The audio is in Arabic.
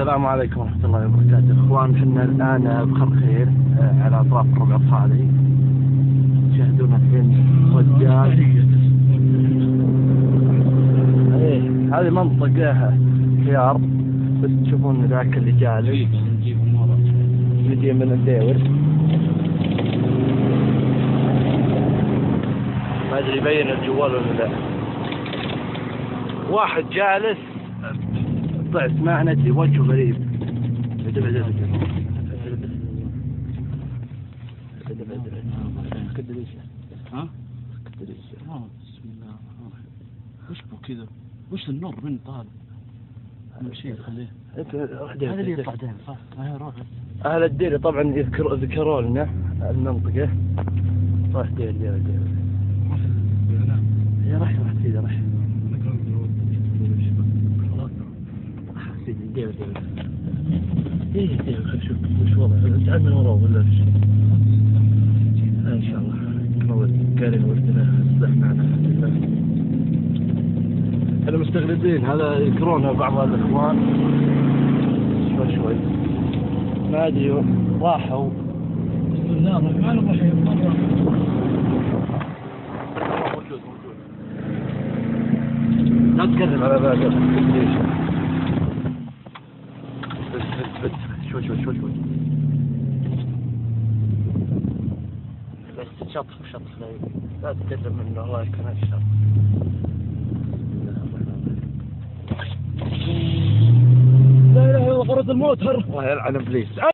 السلام عليكم ورحمة الله وبركاته. اخوان حنا الان بخرخير على اطراف الربع الصالحي. تشاهدون الحين رجال. ايه هذه منطقة خيار، بس تشوفون ذاك اللي جالس نجي من الديور. ما ادري يبين الجوال ولا لا. واحد جالس طلعت ما ندري وجهه غريب. ها؟ بسم الله الرحمن الرحيم. وش بو كذا؟ وش النور من طالع؟ نمشي خليه. هذا اللي يطلع دائما صح؟ روح. أهل الدير طبعا ذكروا لنا المنطقة. راح دير. يا رح كذا رح. دير. ايه دير خل نشوف وش وضعه. تعال من وراه ولا ايش؟ ان شاء الله. قال ودنا السلاح معنا الحمد لله. احنا مستغربين هذا يذكرونه بعض الاخوان شوي ما ادري راحوا. بسم الله الرحمن الرحيم. موجود لا تكذب على بالك. بس شوي بس شطف لا تقرب منه. الله يكون الشر. لا اله الا الله. غرض الموت الله يلعن ابليس.